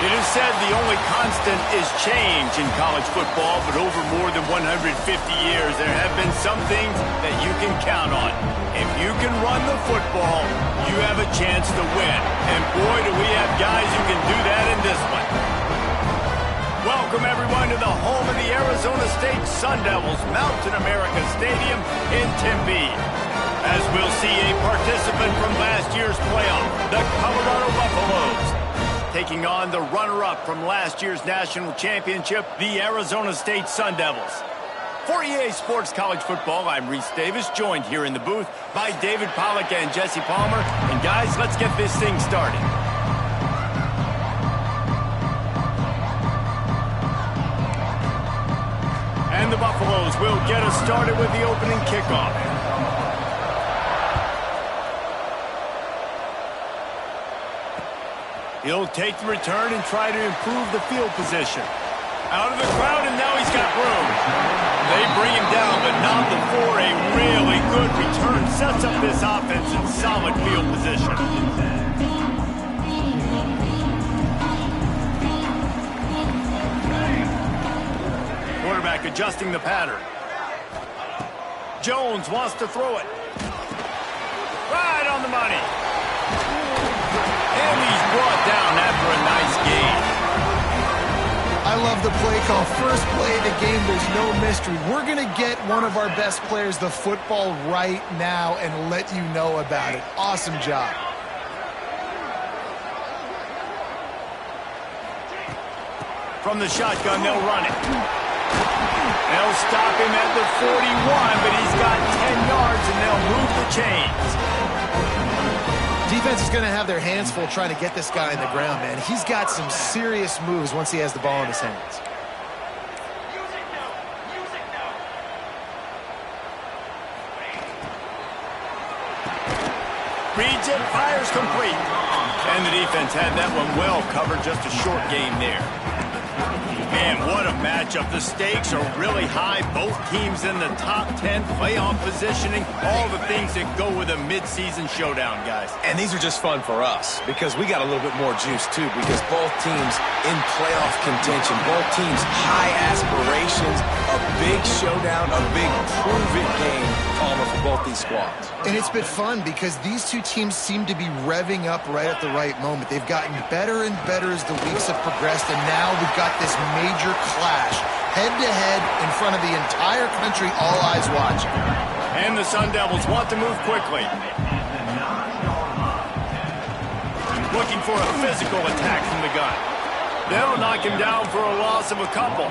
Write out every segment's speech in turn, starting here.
It is said the only constant is change in college football, but over more than 150 years, there have been some things that you can count on. If you can run the football, you have a chance to win. And boy, do we have guys who can do that in this one. Welcome, everyone, to the home of the Arizona State Sun Devils, Mountain America Stadium in Tempe. As we'll see a participant from last year's playoff, the Colorado Buffaloes, taking on the runner-up from last year's national championship, the Arizona State Sun Devils. For EA Sports College Football, I'm Reese Davis, joined here in the booth by David Pollack and Jesse Palmer. And guys, let's get this thing started. And the Buffaloes will get us started with the opening kickoff. He'll take the return and try to improve the field position. Out of the crowd, and now he's got room. They bring him down, but not before a really good return sets up this offense in solid field position. Quarterback adjusting the pattern. Jones wants to throw it. Right on the money. And he's brought down after a nice gain. I love the play call. First play of the game, there's no mystery. We're going to get one of our best players the football right now and let you know about it. Awesome job. From the shotgun, they'll run it. They'll stop him at the 41, but he's got 10 yards, and they'll move the chains. Defense is going to have their hands full trying to get this guy in the ground, man. He's got some serious moves once he has the ball in his hands. Reads it, fires complete. And the defense had that one well covered, just a short game there. Man, what a matchup. The stakes are really high. Both teams in the top 10, playoff positioning, all the things that go with a midseason showdown, guys. And these are just fun for us because we got a little bit more juice, too, because both teams in playoff contention, both teams high aspirations, a big showdown, a big prove-it game, Palmer, for both these squads. And it's been fun because these two teams seem to be revving up right at the right moment. They've gotten better and better as the weeks have progressed, and now we've got this major clash, head-to-head in front of the entire country, all eyes watching. And the Sun Devils want to move quickly. Looking for a physical attack from the gun. They'll knock him down for a loss of a couple.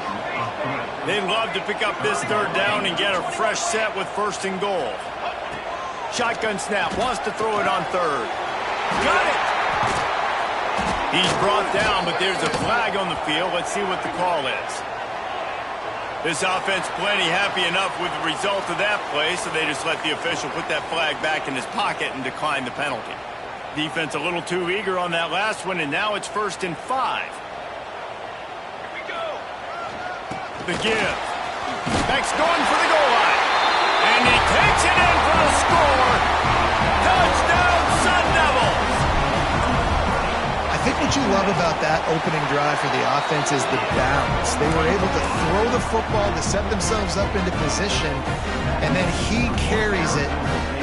They'd love to pick up this third down and get a fresh set with first and goal. Shotgun snap, wants to throw it on third. Got it! He's brought down, but there's a flag on the field. Let's see what the call is. This offense plenty happy enough with the result of that play, so they just let the official put that flag back in his pocket and decline the penalty. Defense a little too eager on that last one, and now it's 1st and 5. Here we go. The give. Beck's going for the goal line. And he takes it in for the score. Touchdown, Sun Devils. I think what you love about that opening drive for the offense is the balance. They were able to throw the football to set themselves up into position, and then he carries it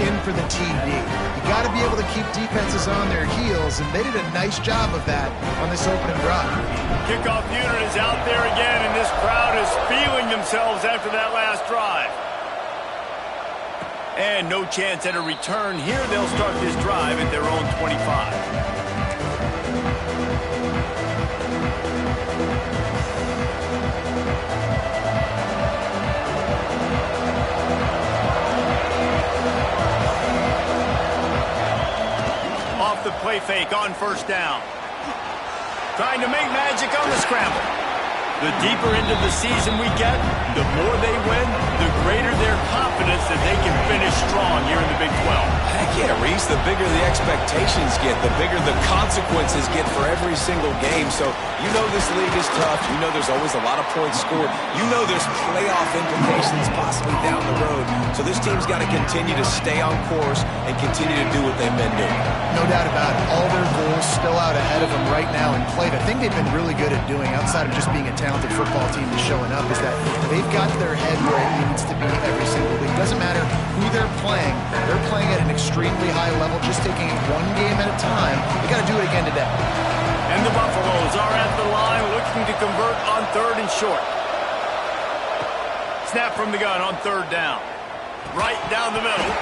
in for the TD. You got to be able to keep defenses on their heels, and they did a nice job of that on this opening drive. Kickoff unit is out there again, and this crowd is feeling themselves after that last drive. And no chance at a return here. They'll start this drive at their own 25. Off the play fake on first down. Trying to make magic on the scramble. The deeper into the season we get, the more they win, the greater their confidence that they can finish strong here in the Big 12. Heck yeah, Reese, the bigger the expectations get, the bigger the consequences get for every single game. So you know this league is tough. You know there's always a lot of points scored. You know there's playoff implications possibly down the road. So this team's got to continue to stay on course and continue to do what they've been doing. No doubt about it. All their goals still out ahead of them right now in play. The thing they've been really good at doing, outside of just being a talented football team that's showing up, is that they've got their head where it needs to be every single week. Doesn't matter who they're playing at an extremely high level, just taking it one game at a time. They got to do it again today. And the Buffaloes are at the line looking to convert on 3rd and short. Snap from the gun on 3rd down. Right down the middle.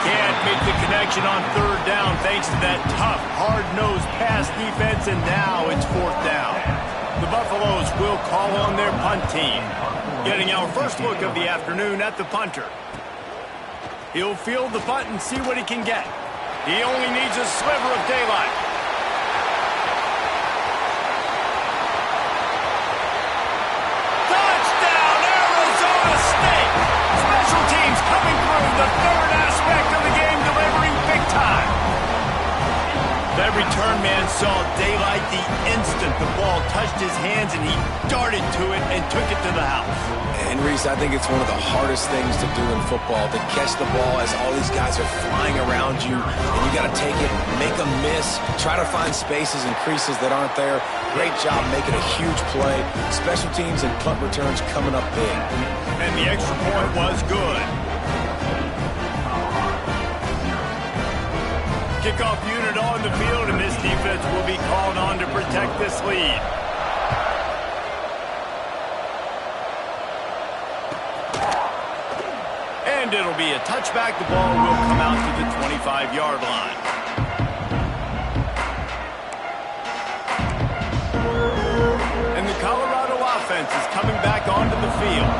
Can't make the connection on 3rd down thanks to that tough, hard-nosed pass defense, and now it's 4th down. The Buffaloes will call on their punt team. Getting our first look of the afternoon at the punter. He'll field the punt and see what he can get. He only needs a sliver of daylight. Touchdown, Arizona State! Special teams coming through, the 3rd aspect of the game, delivering big time. That return man saw daylight the instant the ball touched his hands, and he darted to it and took it to the house. And Reese, I think it's one of the hardest things to do in football, to catch the ball as all these guys are flying around you, and you got to take it, make a miss, try to find spaces and creases that aren't there. Great job making a huge play. Special teams and punt returns coming up big. And the extra point was good. Kickoff unit on the field, and this defense will be called on to protect this lead. And it'll be a touchback. The ball will come out to the 25-yard line. And the Colorado offense is coming back onto the field.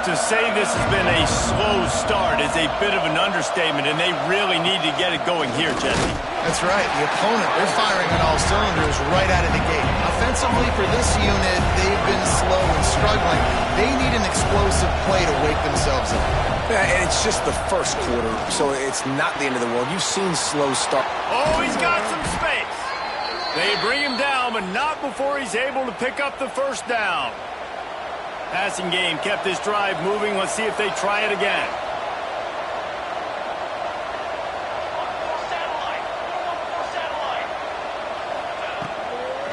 To say this has been a slow start is a bit of an understatement, and they really need to get it going here, Jesse. That's right. The opponent, they're firing on all cylinders right out of the gate. Offensively, for this unit, they've been slow and struggling. They need an explosive play to wake themselves up. Yeah, and it's just the first quarter, so it's not the end of the world. You've seen slow start. Oh, he's got some space. They bring him down, but not before he's able to pick up the 1st down. Passing game kept this drive moving. Let's see if they try it again.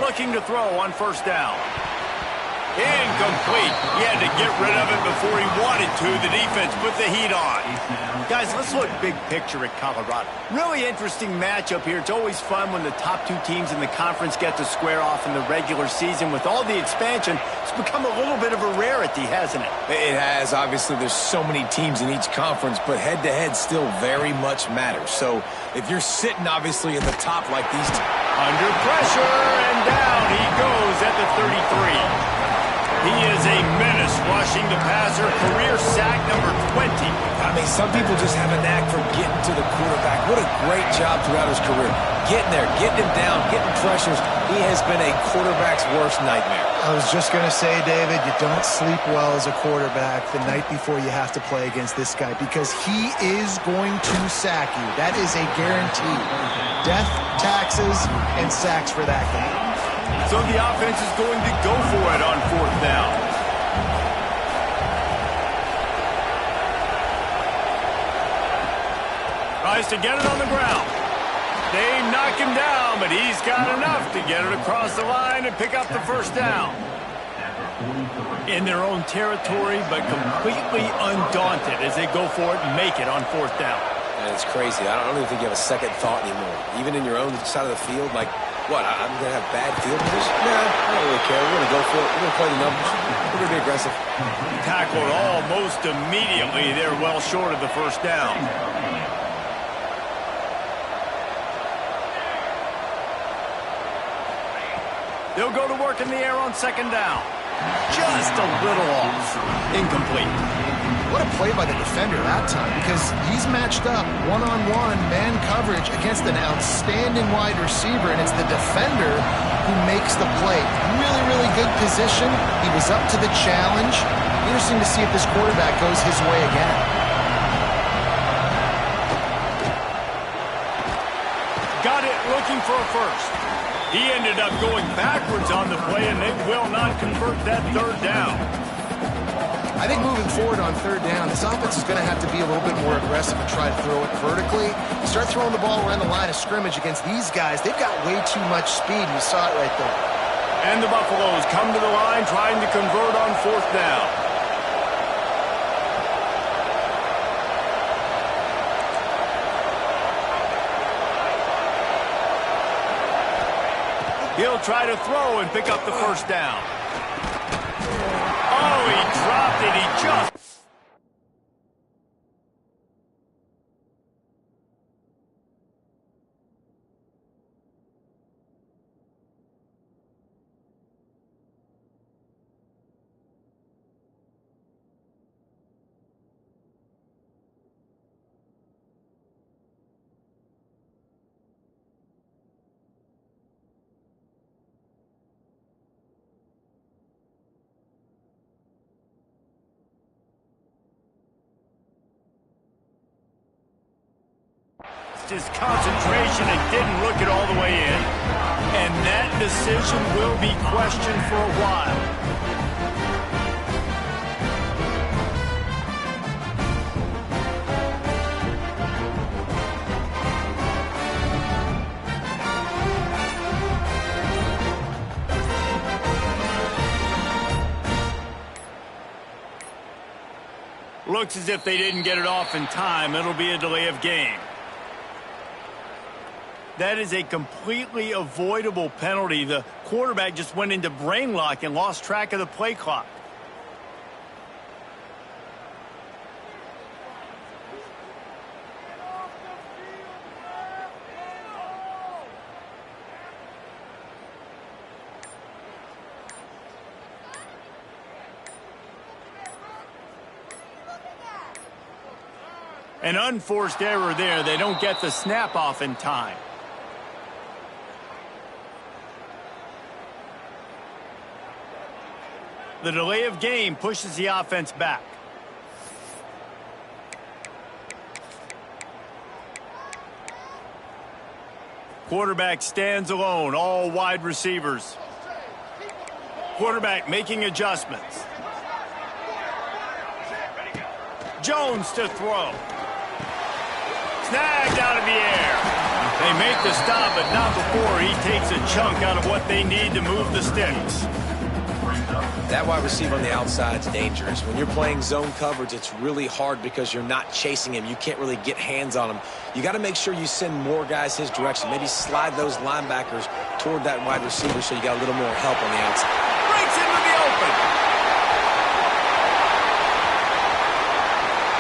Looking to throw on 1st down. Incomplete. He had to get rid of it before he wanted to. The defense put the heat on. Guys, let's look big picture at Colorado. Really interesting matchup here. It's always fun when the top 2 teams in the conference get to square off in the regular season. With all the expansion, it's become a little bit of a rarity, hasn't it? It has. Obviously, there's so many teams in each conference, but head-to-head still very much matters. So if you're sitting, obviously, at the top like these two. Under pressure, and down he goes at the 33. He is a menace rushing the passer. Career sack number 20. I mean, some people just have a knack for getting to the quarterback. What a great job throughout his career. Getting there, getting him down, getting pressures. He has been a quarterback's worst nightmare. I was just going to say, David, you don't sleep well as a quarterback the night before you have to play against this guy, because he is going to sack you. That is a guarantee. Death, taxes, and sacks for that guy. So the offense is going to go for it on 4th down. Tries to get it on the ground. They knock him down, but he's got enough to get it across the line and pick up the 1st down. In their own territory, but completely undaunted as they go for it and make it on 4th down. And it's crazy. I don't even think you have a second thought anymore. Even in your own side of the field, like, what, I'm going to have bad field position? Nah, I don't really care. We're going to go for it. We're going to play the numbers. We're going to be aggressive. Tackled almost immediately. They're well short of the 1st down. They'll go to work in the air on 2nd down. Just a little off. Incomplete. What a play by the defender that time, because he's matched up one-on-one man coverage against an outstanding wide receiver, and it's the defender who makes the play. Really, really good position. He was up to the challenge. Interesting to see if this quarterback goes his way again. Got it, looking for a first. He ended up going backwards on the play, and they will not convert that third down. I think moving forward on third down, this offense is going to have to be a little bit more aggressive and try to throw it vertically. Start throwing the ball around the line of scrimmage against these guys. They've got way too much speed. You saw it right there. And the Buffaloes come to the line trying to convert on fourth down. He'll try to throw and pick up the first down. Oh, he dropped it. He just... his concentration and didn't look it all the way in. And that decision will be questioned for a while. Looks as if they didn't get it off in time. It'll be a delay of game. That is a completely avoidable penalty. The quarterback just went into brain lock and lost track of the play clock. An unforced error there. They don't get the snap off in time. The delay of game pushes the offense back. Quarterback stands alone, all wide receivers. Quarterback making adjustments. Jones to throw. Snagged out of the air. They make the stop, but not before he takes a chunk out of what they need to move the sticks. That wide receiver on the outside is dangerous. When you're playing zone coverage, it's really hard because you're not chasing him. You can't really get hands on him. You got to make sure you send more guys his direction. Maybe slide those linebackers toward that wide receiver so you got a little more help on the outside. Breaks into the open.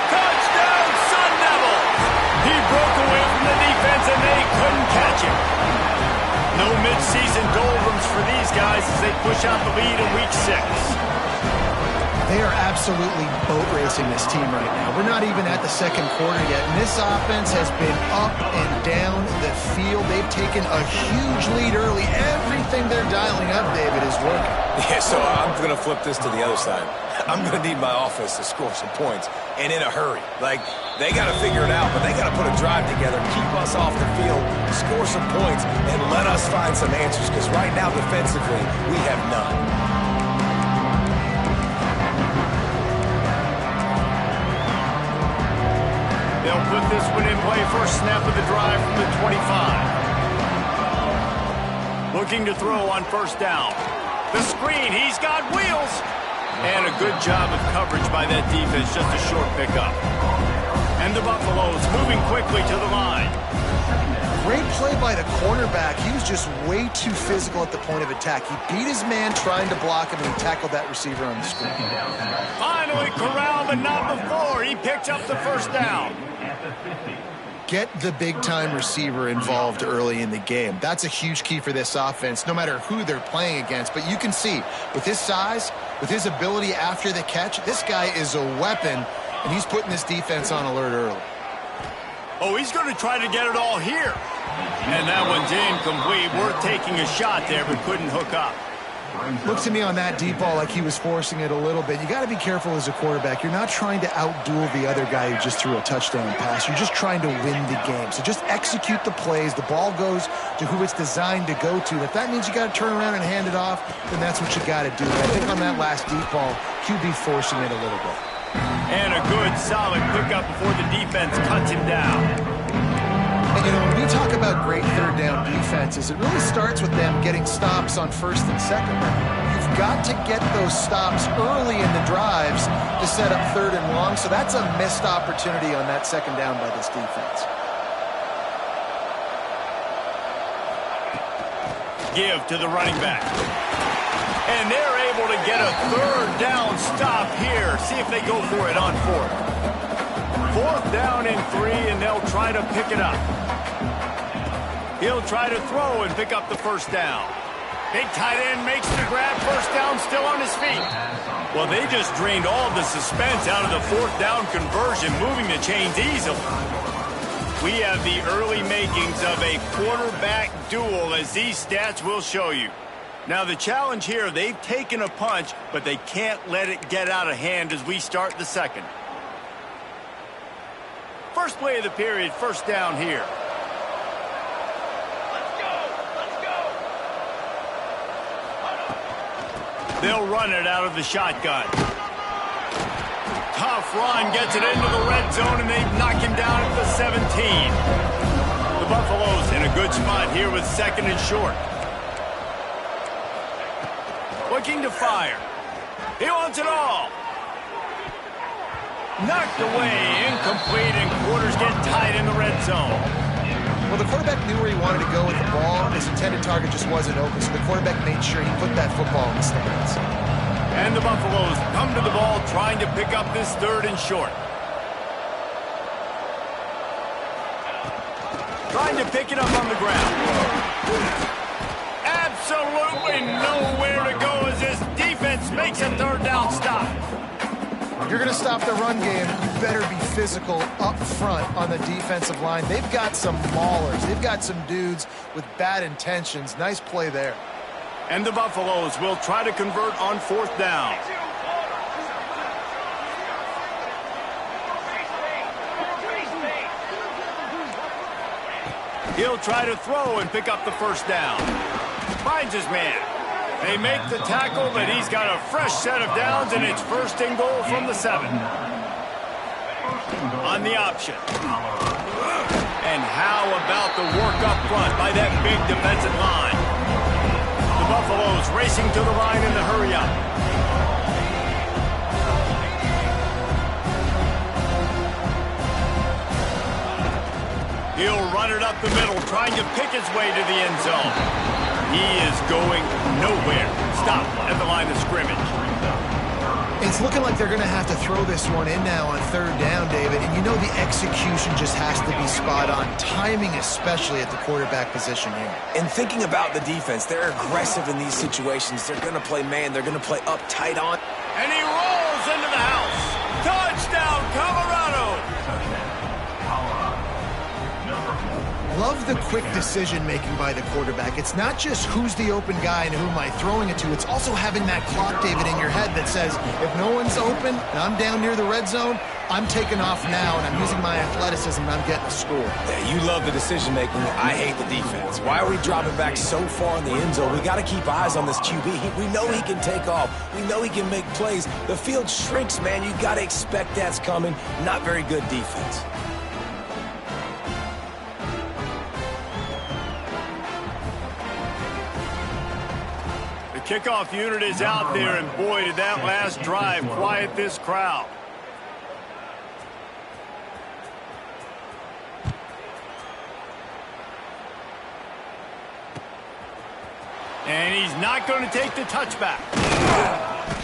Touchdown, Sun Devils! He broke away from the defense and they couldn't catch him. No midseason doldrums for these guys as they push out the lead in Week 6. They are absolutely boat racing this team right now. We're not even at the second quarter yet, and this offense has been up and down the field. They've taken a huge lead early. Everything they're dialing up, David, is working. Yeah, so I'm going to flip this to the other side. I'm going to need my offense to score some points, and in a hurry. Like, they got to figure it out, but they got to put a drive together, keep us off the field, score some points, and let us find some answers, because right now, defensively, we have none. They'll put this one in play. First snap of the drive from the 25. Looking to throw on first down. The screen, he's got wheels. And a good job of coverage by that defense, just a short pickup. And the Buffaloes moving quickly to the line. Great play by the cornerback. He was just way too physical at the point of attack. He beat his man trying to block him, and he tackled that receiver on the screen. Finally corralled, but not before. He picked up the first down. Get the big-time receiver involved early in the game. That's a huge key for this offense, no matter who they're playing against. But you can see, with his size, with his ability after the catch, this guy is a weapon, and he's putting this defense on alert early. Oh, he's going to try to get it all here. And that one's incomplete. Worth taking a shot there, but couldn't hook up. Looks to me on that deep ball like he was forcing it a little bit. You got to be careful as a quarterback. You're not trying to outduel the other guy who just threw a touchdown pass. You're just trying to win the game. So just execute the plays. The ball goes to who it's designed to go to. If that means you got to turn around and hand it off, then that's what you got to do. But I think on that last deep ball, QB forcing it a little bit. And a good, solid pickup before the defense cuts him down. And, you know, when we talk about great third down defenses, it really starts with them getting stops on first and second. You've got to get those stops early in the drives to set up third and long, so that's a missed opportunity on that second down by this defense. Give to the running back. And they're able to get a third down stop here. See if they go for it on fourth. Fourth down and 3, and they'll try to pick it up. He'll try to throw and pick up the first down. Big tight end makes the grab. First down, still on his feet. Well, they just drained all the suspense out of the fourth down conversion, moving the chains easily. We have the early makings of a quarterback duel, as these stats will show you. Now, the challenge here, they've taken a punch, but they can't let it get out of hand as we start the second. First play of the period, first down here. They'll run it out of the shotgun. Tough run, gets it into the red zone, and they knock him down at the 17. The Buffaloes in a good spot here with second and short. Looking to fire. He wants it all. Knocked away, incomplete, and quarters get tied in the red zone. Well, the quarterback knew where he wanted to go with the ball. His intended target just wasn't open, so the quarterback made sure he put that football in the stands. And the Buffaloes come to the ball trying to pick up this third and short. Trying to pick it up on the ground. Absolutely nowhere to go as this defense makes a third down stop. If you're going to stop the run game, you better be physical up front on the defensive line. They've got some maulers. They've got some dudes with bad intentions. Nice play there. And the Buffaloes will try to convert on fourth down. He'll try to throw and pick up the first down. Finds his man. They make the tackle, but he's got a fresh set of downs, and it's first and goal from the 7. On the option. And how about the work up front by that big defensive line? The Buffaloes racing to the line in the hurry up. He'll run it up the middle, trying to pick his way to the end zone. He is going nowhere. Stop at the line of scrimmage. It's looking like they're going to have to throw this one in now on third down, David. And you know the execution just has to be spot on. Timing especially at the quarterback position here. And thinking about the defense, they're aggressive in these situations. They're going to play man. They're going to play up tight on. And he rolls into the house. Touchdown, Colorado. Love the quick decision-making by the quarterback. It's not just who's the open guy and who am I throwing it to. It's also having that clock, David, in your head that says, if no one's open and I'm down near the red zone, I'm taking off now, and I'm using my athleticism, and I'm getting a score. Yeah, you love the decision-making. I hate the defense. Why are we dropping back so far in the end zone? We got to keep eyes on this QB. We know he can take off. We know he can make plays. The field shrinks, man. You got to expect that's coming. Not very good defense. Kickoff unit is out there, and boy, did that last drive quiet this crowd. And he's not going to take the touchback.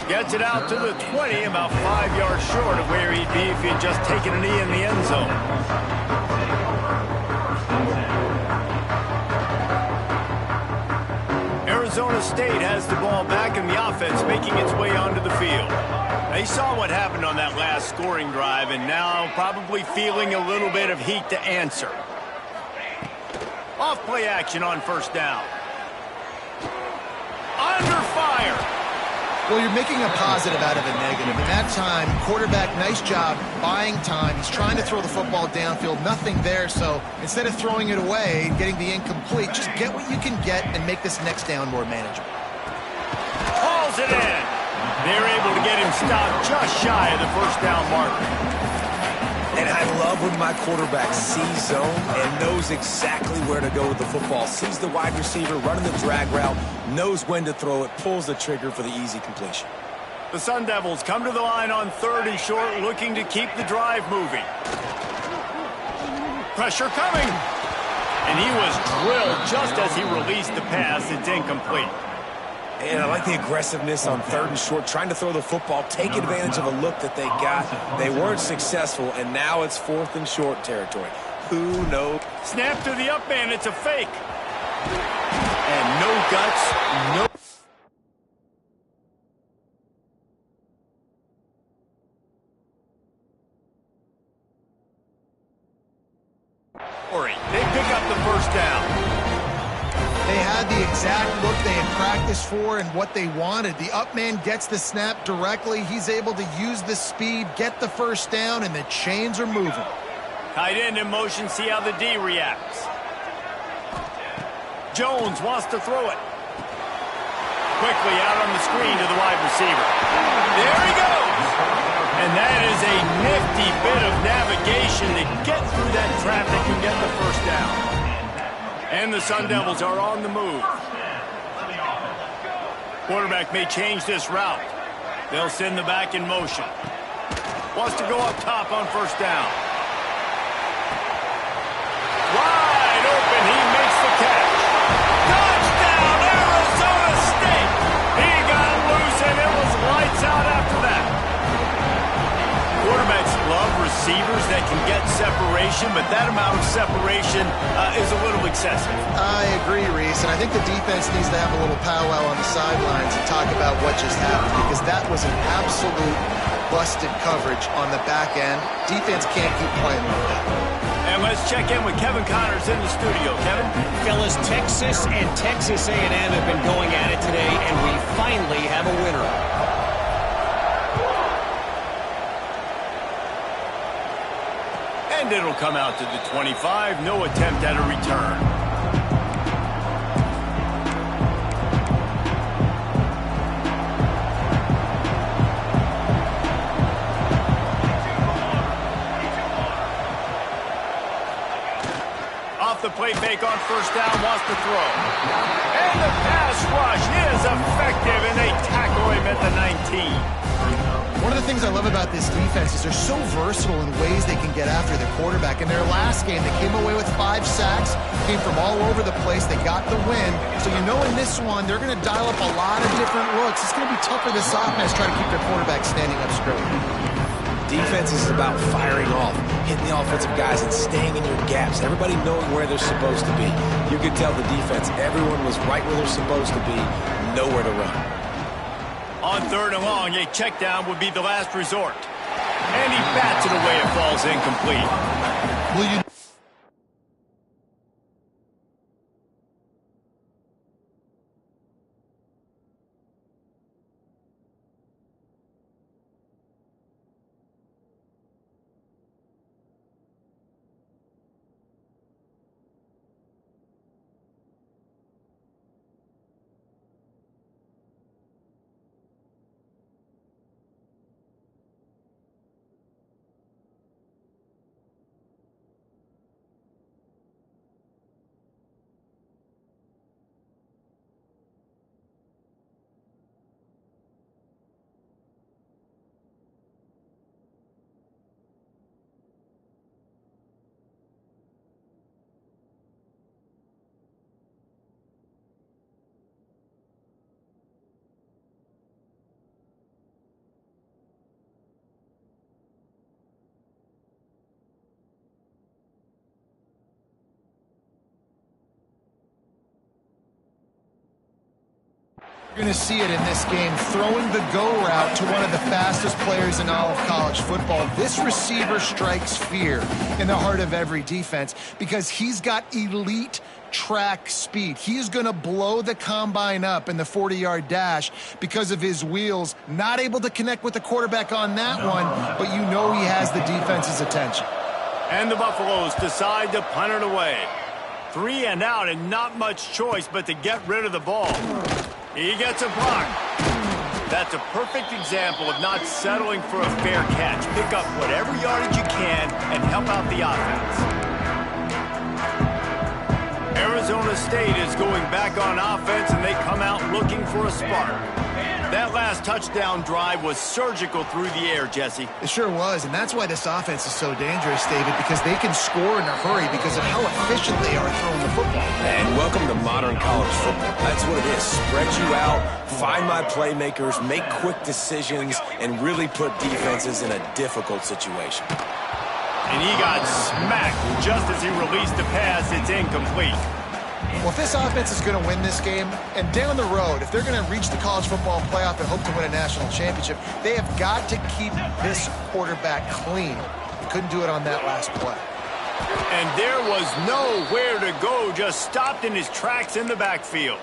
Gets it out to the 20, about 5 yards short of where he'd be if he'd just taken a knee in the end zone. Arizona State has the ball back, and the offense making its way onto the field. They saw what happened on that last scoring drive, and now probably feeling a little bit of heat to answer. Enough play action on first down. Under fire. Well, you're making a positive out of a negative. In that time, quarterback, nice job buying time. He's trying to throw the football downfield. Nothing there, so instead of throwing it away and getting the incomplete, just get what you can get and make this next down more manageable. Hauls it in. They're able to get him stopped just shy of the first down marker. And I love when my quarterback sees zone and knows exactly where to go with the football. Sees the wide receiver running the drag route, knows when to throw it, pulls the trigger for the easy completion. The Sun Devils come to the line on 3rd and short, looking to keep the drive moving. Pressure coming. And he was drilled just as he released the pass. It's incomplete. And I like the aggressiveness on 3rd and short, trying to throw the football, take advantage of a look that they got. They weren't successful, and now it's 4th and short territory. Who knows? Snap to the up man. It's a fake. And no guts, no... They pick up the first down. They had the exact look they had practiced for and what they wanted. The up man gets the snap directly. He's able to use the speed, get the first down, and the chains are moving. Tight end in motion, see how the D reacts. Jones wants to throw it. Quickly out on the screen to the wide receiver. There he goes! And that is a nifty bit of navigation to get through that traffic and get the first down. And the Sun Devils are on the move. Quarterback may change this route. They'll send the back in motion. Wants to go up top on first down. Wide open, he makes the catch. Touchdown, Arizona State! He got loose and it was lights out after that. Quarterbacks love receivers that can get separation, but that amount of separation is a little excessive. I agree, Reese, and I think the defense needs to have a little powwow on the sidelines and talk about what just happened, because that was an absolute busted coverage on the back end. Defense can't keep playing like that. And let's check in with Kevin Connors in the studio. Kevin? Fellas, Texas and Texas A&M have been going at it today, and we finally have a winner. And it'll come out to the 25. No attempt at a return. Off the play fake on first down, wants to throw. And the pass rush is effective, and they tackle him at the 19. One of the things I love about this defense is they're so versatile in ways they can get after the quarterback. In their last game, they came away with 5 sacks, came from all over the place. They got the win. So you know in this one, they're going to dial up a lot of different looks. It's going to be tough for this offense trying to keep their quarterback standing up straight. Defense is about firing off, hitting the offensive guys, and staying in your gaps. Everybody knowing where they're supposed to be. You could tell the defense, everyone was right where they're supposed to be, nowhere to run. On 3rd and long, a check down would be the last resort. And he bats it away. It falls incomplete. Will you... You're going to see it in this game, throwing the go route to one of the fastest players in all of college football. This receiver strikes fear in the heart of every defense because he's got elite track speed. He's going to blow the combine up in the 40-yard dash because of his wheels. Not able to connect with the quarterback on that one, but you know he has the defense's attention. And the Buffaloes decide to punt it away. 3 and out, and not much choice but to get rid of the ball. He gets a block. That's a perfect example of not settling for a fair catch. Pick up whatever yardage you can and help out the offense. Arizona State is going back on offense, and they come out looking for a spark. That last touchdown drive was surgical through the air, Jesse. It sure was, and that's why this offense is so dangerous, David, because they can score in a hurry because of how efficient they are throwing the football. And welcome to modern college football. That's what it is. Spread you out, find my playmakers, make quick decisions, and really put defenses in a difficult situation. And he got smacked just as he released the pass. It's incomplete. Well, if this offense is going to win this game, and down the road, if they're going to reach the college football playoff and hope to win a national championship, they have got to keep this quarterback clean. They couldn't do it on that last play. And there was nowhere to go, just stopped in his tracks in the backfield.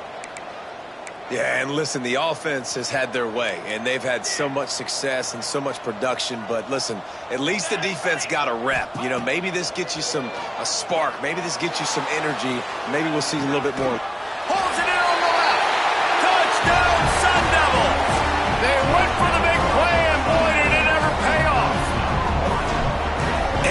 Yeah, and listen, the offense has had their way, and they've had so much success and so much production. But listen, at least the defense got a rep. You know, maybe this gets you a spark. Maybe this gets you some energy. Maybe we'll see a little bit more. Holds it in on the left. Touchdown, Sun Devils. They went for the big play, and boy, did it ever pay off.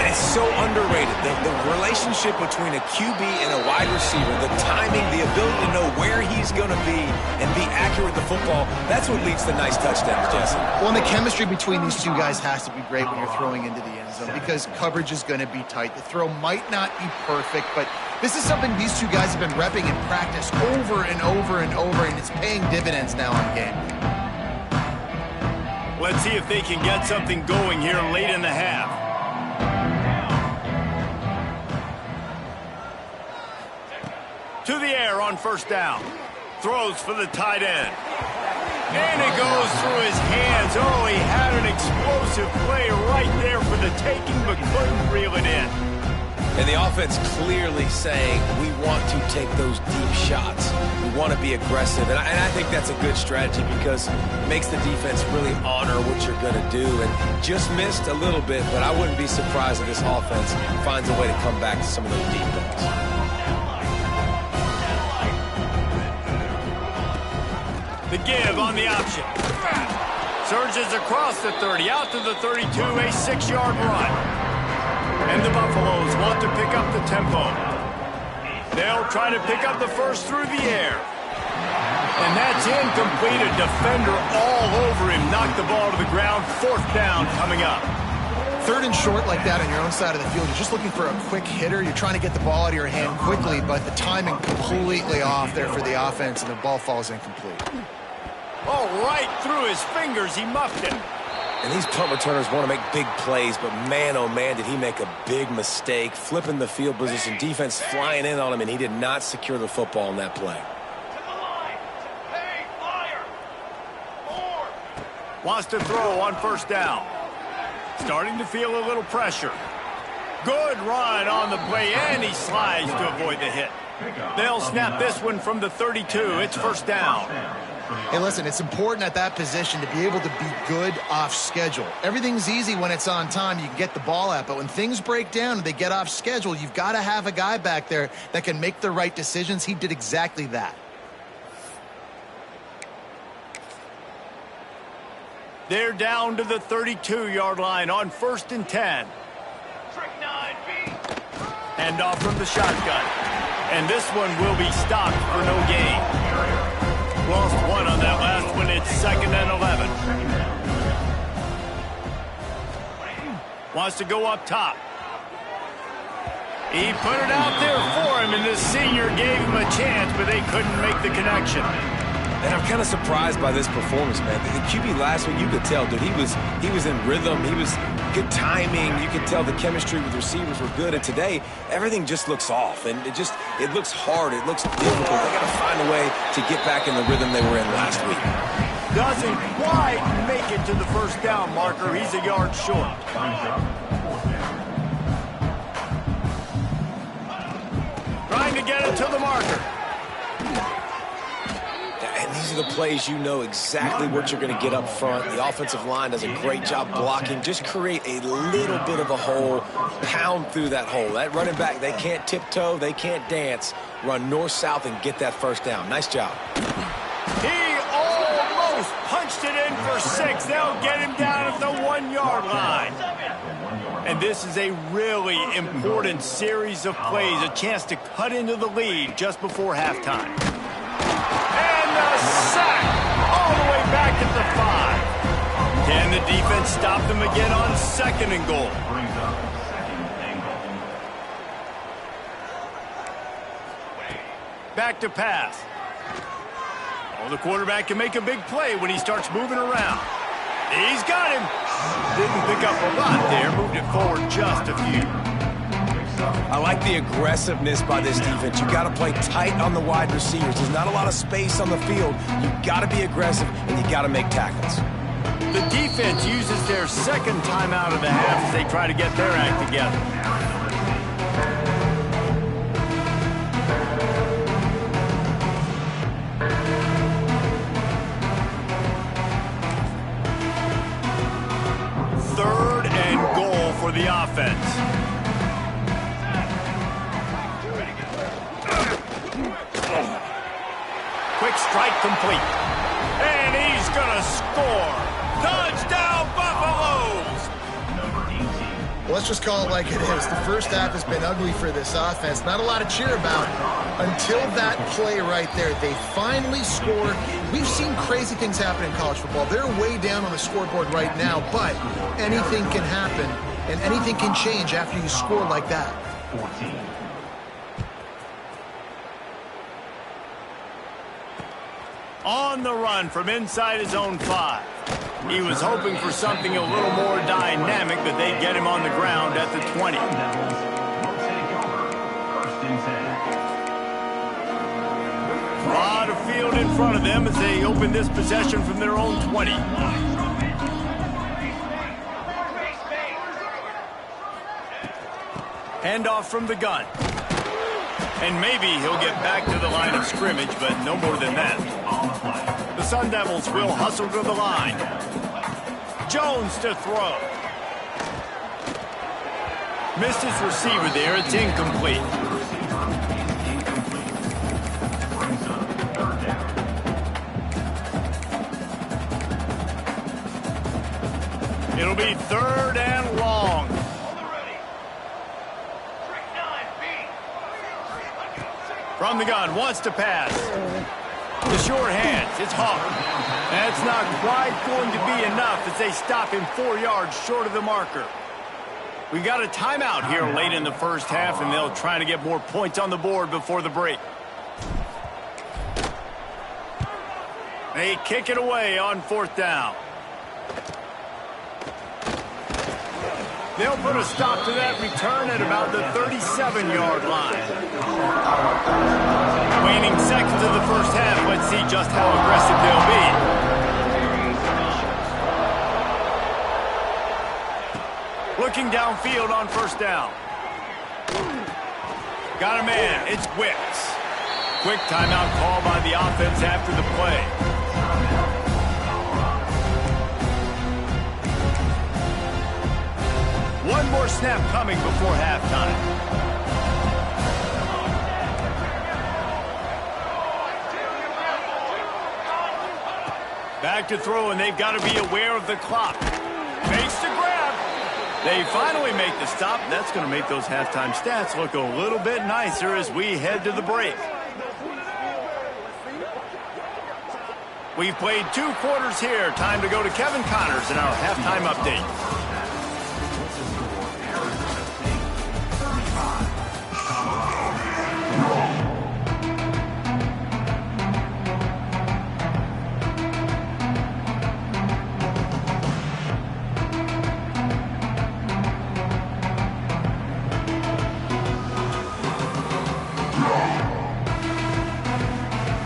And it's so underrated. The relationship between a QB and a wide receiver, the timing, the ability to know where he's going to be and be accurate with the football, that's what leads to nice touchdowns, Jesse. Well, and the chemistry between these two guys has to be great when you're throwing into the end zone because coverage is going to be tight. The throw might not be perfect, but this is something these two guys have been repping in practice over and over and over, and it's paying dividends now on game. Let's see if they can get something going here late in the half. To the air on first down. Throws for the tight end. And it goes through his hands. Oh, he had an explosive play right there for the taking, but couldn't reel it in. And the offense clearly saying, we want to take those deep shots. We want to be aggressive. And I think that's a good strategy because it makes the defense really honor what you're going to do. And just missed a little bit, but I wouldn't be surprised if this offense finds a way to come back to some of those deep balls. The give on the option. Surges across the 30, out to the 32, a 6-yard run. And the Buffaloes want to pick up the tempo. They'll try to pick up the first through the air. And that's incomplete. A defender all over him. Knocked the ball to the ground. 4th down coming up. 3rd and short like that on your own side of the field. You're just looking for a quick hitter. You're trying to get the ball out of your hand quickly, but the timing completely off there for the offense, and the ball falls incomplete. Oh, right through his fingers. He muffed it. And these punt returners want to make big plays, but man, oh man, did he make a big mistake. Flipping the field position, defense flying in on him, and he did not secure the football in that play. Wants to throw on first down. Starting to feel a little pressure. Good run on the play, and he slides to avoid the hit. They'll snap this one from the 32. It's first down. Hey, listen, it's important at that position to be able to be good off schedule. Everything's easy when it's on time. You can get the ball out, but when things break down and they get off schedule, you've got to have a guy back there that can make the right decisions. He did exactly that. They're down to the 32-yard line on 1st and 10. Hand off from the shotgun. And this one will be stopped for no gain. Lost one on that last one. It's 2nd and 11. Wants to go up top. He put it out there for him, and the senior gave him a chance, but they couldn't make the connection. And I'm kind of surprised by this performance, man. The QB last week, you could tell, dude, he was in rhythm. He was good timing. You could tell the chemistry with receivers were good. And today, everything just looks off. And it looks hard. It looks difficult. They got to find a way to get back in the rhythm they were in last week. Doesn't quite make it to the first down marker. He's a yard short. Trying to to get it to the marker. And these are the plays you know exactly what you're going to get up front. The offensive line does a great job blocking. Just create a little bit of a hole, pound through that hole. That running back, they can't tiptoe, they can't dance. Run north-south and get that first down. Nice job. He almost punched it in for 6. They'll get him down at the 1-yard line. And this is a really important series of plays, a chance to cut into the lead just before halftime. And the sack all the way back at the 5. Can the defense stop them again on 2nd and goal? Back to pass. Oh, the quarterback can make a big play when he starts moving around. He's got him. Didn't pick up a lot there. Moved it forward just a few. I like the aggressiveness by this defense. You got to play tight on the wide receivers. There's not a lot of space on the field. You got to be aggressive, and you got to make tackles. The defense uses their 2nd timeout of the half as they try to get their act together. For the offense. Quick strike complete. And he's gonna score. Touchdown, Buffaloes! Let's just call it like it is. The first half has been ugly for this offense. Not a lot to cheer about until that play right there. They finally scored. We've seen crazy things happen in college football. They're way down on the scoreboard right now, but anything can happen. And anything can change after you score like that. 14. On the run from inside his own 5. He was hoping for something a little more dynamic, but they get him on the ground at the 20. A lot of field in front of them as they open this possession from their own 20. Handoff from the gun. And maybe he'll get back to the line of scrimmage, but no more than that. The Sun Devils will hustle to the line. Jones to throw. Missed his receiver there. It's incomplete. It'll be 3rd and long. From the gun, wants to pass. The short hands, it's Hawk. That's not quite going to be enough as they stop him 4 yards short of the marker. We got a timeout here late in the first half, and they'll try to get more points on the board before the break. They kick it away on 4th down. They'll put a stop to that return at about the 37-yard line. Waning seconds of the first half. Let's see just how aggressive they'll be. Looking downfield on 1st down. Got a man. It's Wicks. Quick timeout call by the offense after the play. One more snap coming before halftime. Back to throw, and they've got to be aware of the clock. Makes the grab. They finally make the stop. That's going to make those halftime stats look a little bit nicer as we head to the break. We've played 2 quarters here. Time to go to Kevin Connors in our halftime update.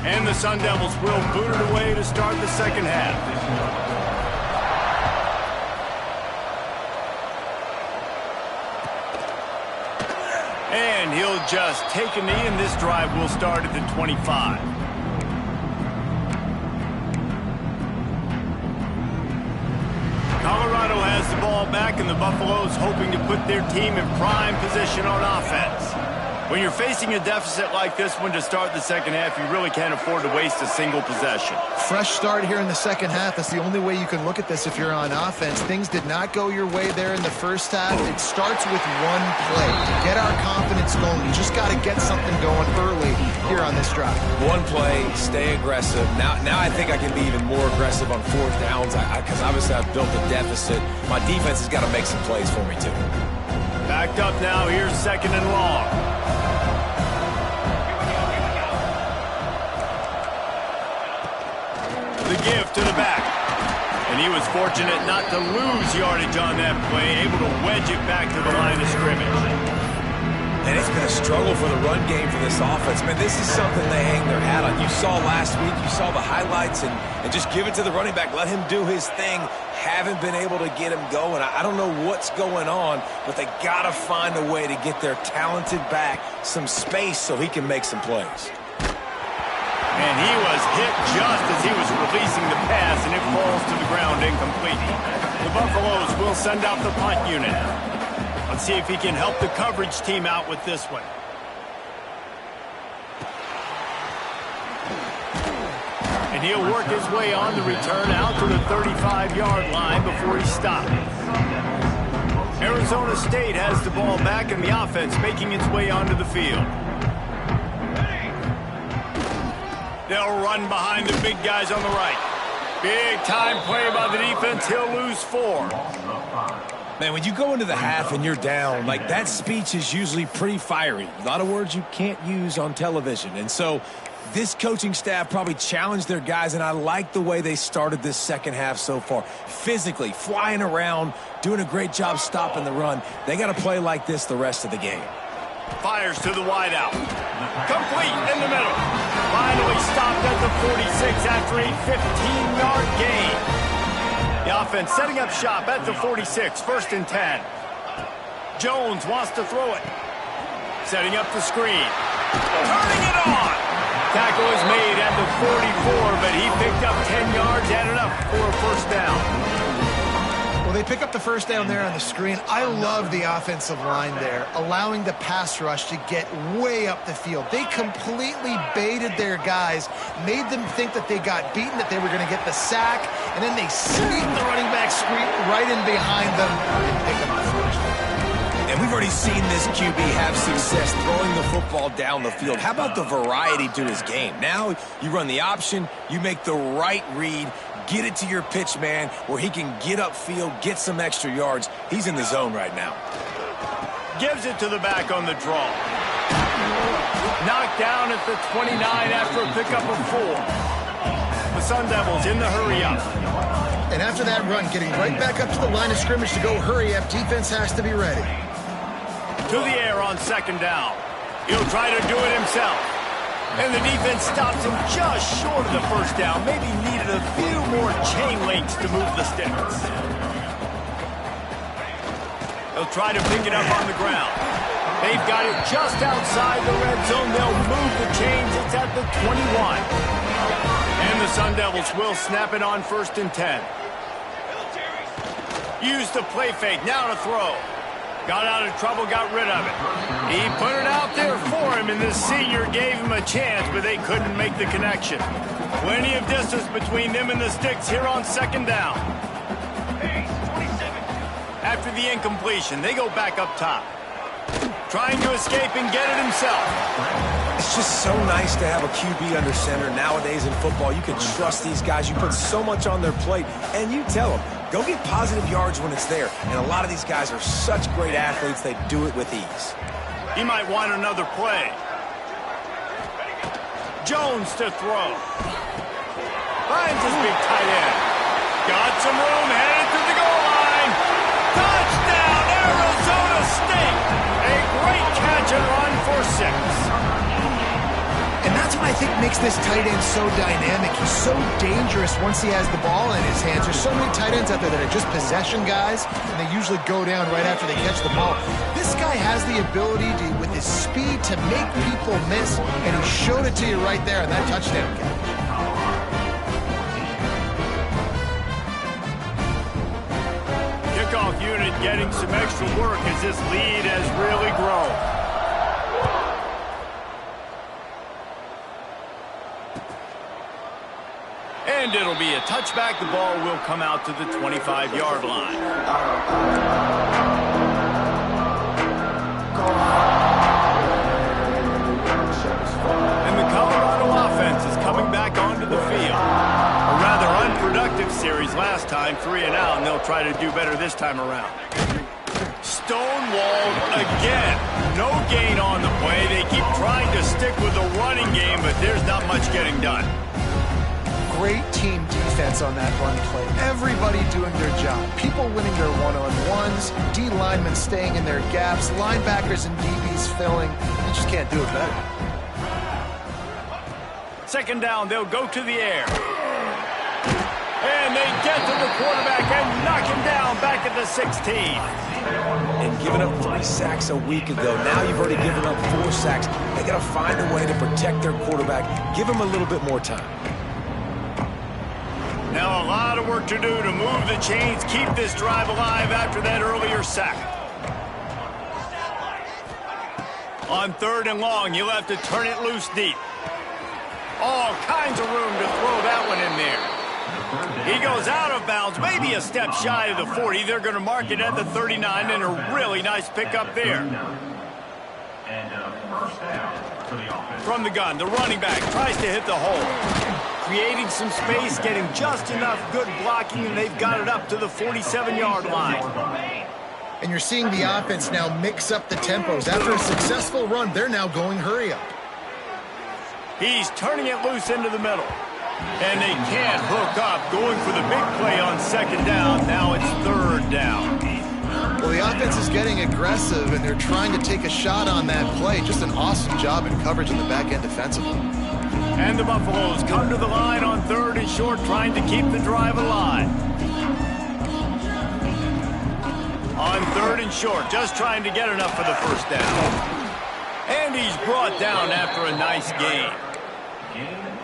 And the Sun Devils will boot it away to start the second half. And he'll just take a knee, and this drive will start at the 25. Colorado has the ball back, and the Buffaloes hoping to put their team in prime position on offense. When you're facing a deficit like this one to start the second half, you really can't afford to waste a single possession. Fresh start here in the second half. That's the only way you can look at this if you're on offense. Things did not go your way there in the first half. It starts with one play. To get our confidence going, you just got to get something going early here on this drive. One play, stay aggressive. Now I think I can be even more aggressive on fourth downs because obviously I've built a deficit. My defense has got to make some plays for me too. Backed up now. Here's second and long. The give to the back. And he was fortunate not to lose yardage on that play, able to wedge it back to the line of scrimmage. And it's been a struggle for the run game for this offense. Man, this is something they hang their hat on. You saw last week, you saw the highlights, and just give it to the running back. Let him do his thing. Haven't been able to get him going. I don't know what's going on, but they got to find a way to get their talented back some space so he can make some plays. And he was hit just as he was releasing the pass, and it falls to the ground incomplete. The Buffaloes will send out the punt unit. Let's see if he can help the coverage team out with this one. And he'll work his way on the return out to the 35-yard line before he stops. Arizona State has the ball back, and the offense making its way onto the field. They'll run behind the big guys on the right. Big time play by the defense. He'll lose 4. Man, when you go into the half and you're down, like that speech is usually pretty fiery. A lot of words you can't use on television. And so this coaching staff probably challenged their guys, and I like the way they started this second half so far. Physically, flying around, doing a great job stopping the run. They got to play like this the rest of the game. Fires to the wideout. Complete in the middle. Finally stopped at the 46 after a 15-yard gain. The offense setting up shop at the 46, 1st and 10. Jones wants to throw it. Setting up the screen. Turning it on. Tackle is made at the 44, but he picked up 10 yards and enough for a first down. Well, they pick up the first down there on the screen. I love the offensive line there, allowing the pass rush to get way up the field. They completely baited their guys, made them think that they got beaten, that they were going to get the sack, and then they sneak the running back screen right in behind them and pick them up first. And we've already seen this QB have success throwing the football down the field. How about the variety to his game? Now you run the option, you make the right read, get it to your pitch man where he can get upfield, get some extra yards. He's in the zone right now. Gives it to the back on the draw. Knocked down at the 29 after a pickup of 4. The Sun Devils in the hurry-up. And after that run, getting right back up to the line of scrimmage to go hurry-up, defense has to be ready. To the air on 2nd down. He'll try to do it himself. And the defense stops him just short of the first down. Maybe needed a few more chain links to move the sticks. They'll try to pick it up on the ground. They've got it just outside the red zone. They'll move the chains. It's at the 21. And the Sun Devils will snap it on 1st and 10. Use the play fake. Now to throw. Got out of trouble, got rid of it. He put it out there for him, and the senior gave him a chance, but they couldn't make the connection. Plenty of distance between them and the sticks here on 2nd down. After the incompletion, they go back up top. Trying to escape and get it himself. It's just so nice to have a QB under center nowadays in football. You can trust these guys. You put so much on their plate, and you tell them, go get positive yards when it's there. And a lot of these guys are such great athletes, they do it with ease. He might want another play. Jones to throw. Finds his big tight end. Got some room, headed to the goal line. Touchdown, Arizona State. A great catch and run for 6. And that's what I think makes this tight end so dynamic. He's so dangerous once he has the ball in his hands. There's so many tight ends out there that are just possession guys, and they usually go down right after they catch the ball. This guy has the ability to, with his speed, to make people miss, and he showed it to you right there on that touchdown catch. Kickoff unit getting some extra work as this lead has really grown. And it'll be a touchback. The ball will come out to the 25-yard line. And the Colorado offense is coming back onto the field. A rather unproductive series last time, 3 and out, and they'll try to do better this time around. Stonewalled again. No gain on the play. They keep trying to stick with the running game, but there's not much getting done. Great team defense on that run play. Everybody doing their job. People winning their one-on-ones, D linemen staying in their gaps, linebackers and DBs filling. They just can't do it better. Second down, they'll go to the air. And they get to the quarterback and knock him down back at the 16. And giving up 3 sacks a week ago. Now you've already given up 4 sacks. They got to find a way to protect their quarterback. Give him a little bit more time. Now a lot of work to do to move the chains, keep this drive alive after that earlier sack. On 3rd and long, you'll have to turn it loose deep. All kinds of room to throw that one in there. He goes out of bounds, maybe a step shy of the 40. They're going to mark it at the 39, and a really nice pickup there. From the gun, the running back tries to hit the hole. Creating some space, getting just enough good blocking, and they've got it up to the 47-yard line. And you're seeing the offense now mix up the tempos. After a successful run, they're now going hurry up. He's turning it loose into the middle. And they can't hook up, going for the big play on 2nd down. Now it's 3rd down. Well, the offense is getting aggressive, and they're trying to take a shot on that play. Just an awesome job in coverage in the back end defensively. And the Buffaloes come to the line on 3rd and short, trying to keep the drive alive. On 3rd and short, just trying to get enough for the 1st down. And he's brought down after a nice gain.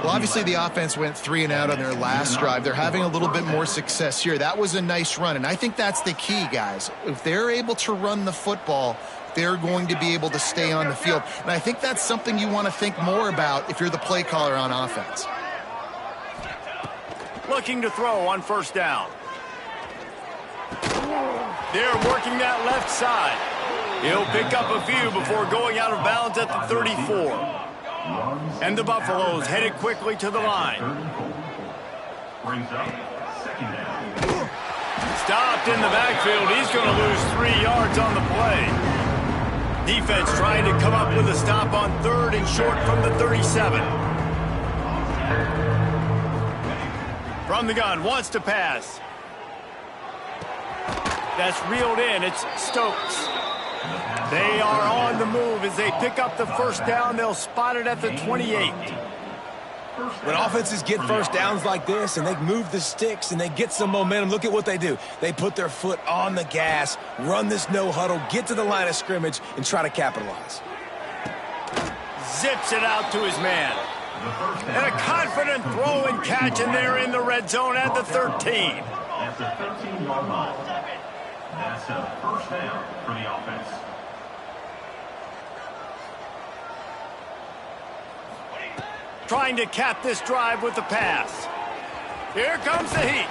Well, obviously the offense went 3 and out on their last drive. They're having a little bit more success here. That was a nice run, and I think that's the key, guys. If they're able to run the football, they're going to be able to stay on the field. And I think that's something you want to think more about if you're the play caller on offense. Looking to throw on 1st down. They're working that left side. He'll pick up a few before going out of bounds at the 34. And the Buffaloes headed quickly to the line. Stopped in the backfield. He's going to lose 3 yards on the play. Defense trying to come up with a stop on 3rd and short from the 37. From the gun, wants to pass. That's reeled in. It's Stokes. They are on the move as they pick up the 1st down. They'll spot it at the 28. When offenses get 1st downs like this and they move the sticks and they get some momentum, look at what they do. They put their foot on the gas, run this no huddle, get to the line of scrimmage, and try to capitalize. Zips it out to his man. And a confident throw and catch, and they're in the red zone at the 13. That's a 13-yard line. That's a 1st down for the offense. Trying to cap this drive with the pass. Here comes the heat.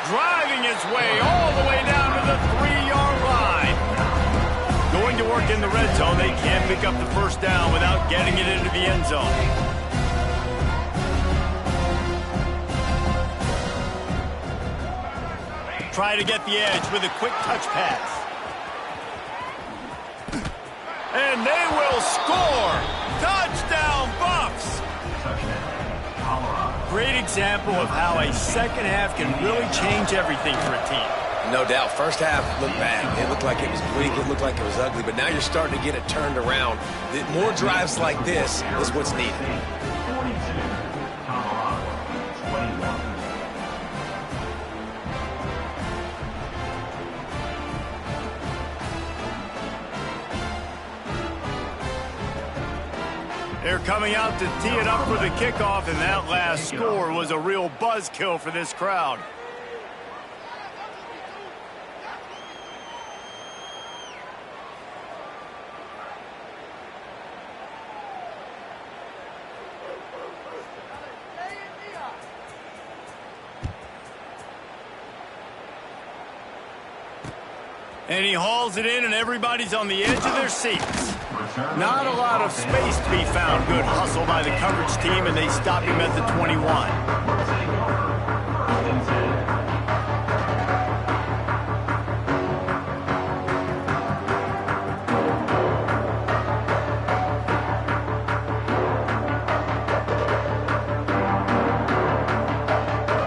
Driving his way all the way down to the 3-yard line. Going to work in the red zone. They can't pick up the 1st down without getting it into the end zone. Try to get the edge with a quick touch pass. And they will score. Touchdown, Buffs. Great example of how a 2nd half can really change everything for a team. No doubt. 1st half looked bad. It looked like it was bleak. It looked like it was ugly. But now you're starting to get it turned around. More drives like this is what's needed. They're coming out to tee it up for the kickoff, and that last score was a real buzzkill for this crowd. And he hauls it in, and everybody's on the edge of their seats. Not a lot of space to be found. Good hustle by the coverage team, and they stop him at the 21.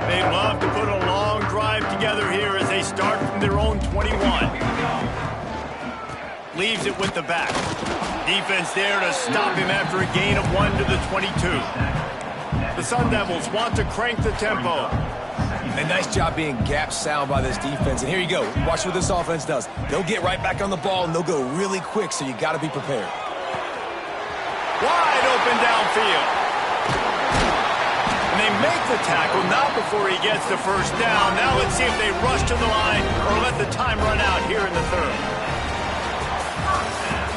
They'd love to put a long drive together here as they start from their own 21. Leaves it with the back. Defense there to stop him after a gain of 1 to the 22. The Sun Devils want to crank the tempo. A nice job being gap sound by this defense. And here you go. Watch what this offense does. They'll get right back on the ball, and they'll go really quick, so you got to be prepared. Wide open downfield. And they make the tackle, not before he gets the first down. Now let's see if they rush to the line or let the time run out here in the third.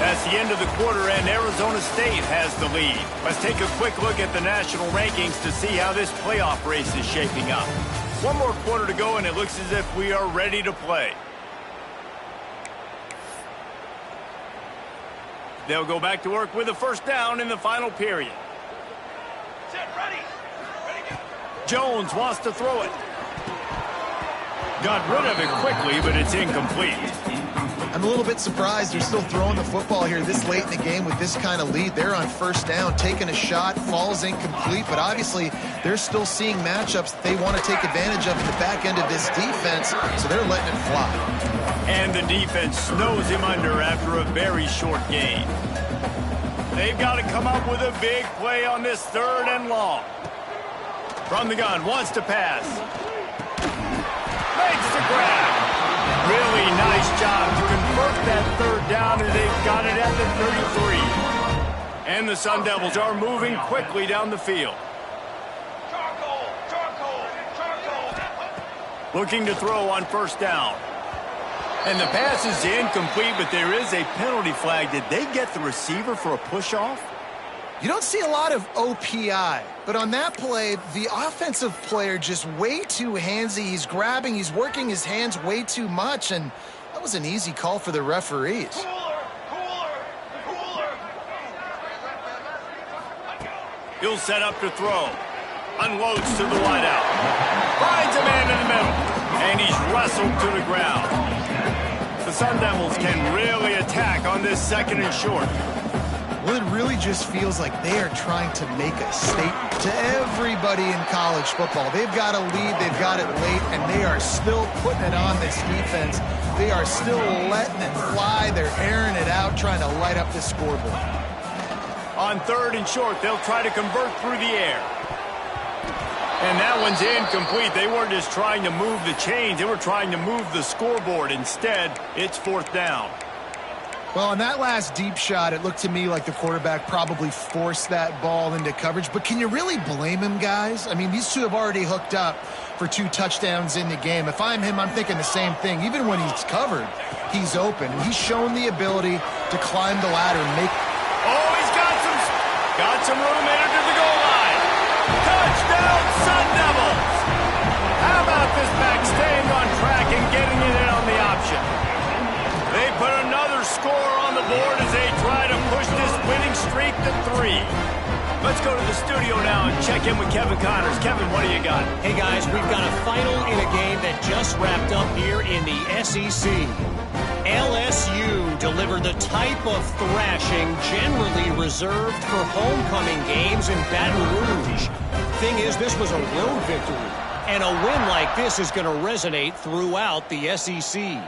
That's the end of the quarter, and Arizona State has the lead. Let's take a quick look at the national rankings to see how this playoff race is shaping up. One more quarter to go, and it looks as if we are ready to play. They'll go back to work with a first down in the final period. Set, ready. Jones wants to throw it. Got rid of it quickly, but it's incomplete. I'm a little bit surprised they're still throwing the football here this late in the game with this kind of lead. They're on first down, taking a shot, falls incomplete, but obviously they're still seeing matchups that they want to take advantage of in the back end of this defense, so they're letting it fly. And the defense snows him under after a very short gain. They've got to come up with a big play on this 3rd and long. From the gun, wants to pass. Makes the grab. Really nice job to convert that 3rd down, and they've got it at the 33. And the Sun Devils are moving quickly down the field. Looking to throw on first down. And the pass is incomplete, but there is a penalty flag. Did they get the receiver for a push-off? You don't see a lot of OPI, but on that play, the offensive player just way too handsy. He's grabbing, he's working his hands way too much, and that was an easy call for the referees. He'll set up to throw. Unloads to the wideout. Finds a man in the middle, and he's wrestled to the ground. The Sun Devils can really attack on this 2nd and short. Well, it really just feels like they are trying to make a statement to everybody in college football. They've got a lead, they've got it late, and they are still putting it on this defense. They are still letting it fly. They're airing it out, trying to light up the scoreboard. On 3rd and short, they'll try to convert through the air. And that one's incomplete. They weren't just trying to move the chains. They were trying to move the scoreboard. Instead, it's 4th down. Well, on that last deep shot, it looked to me like the quarterback probably forced that ball into coverage. But can you really blame him, guys? I mean, these two have already hooked up for 2 touchdowns in the game. If I'm him, I'm thinking the same thing. Even when he's covered, he's open. He's shown the ability to climb the ladder and make... Oh, he's got some room headed to the goal line. Touchdown, Sun Devils! How about this back staying on track and getting it in on the option? They put another score on the board as they try to push this winning streak to 3. Let's go to the studio now and check in with Kevin Connors. Kevin, what do you got? Hey, guys, we've got a final in a game that just wrapped up here in the SEC. LSU delivered the type of thrashing generally reserved for homecoming games in Baton Rouge. Thing is, this was a road victory, and a win like this is going to resonate throughout the SEC.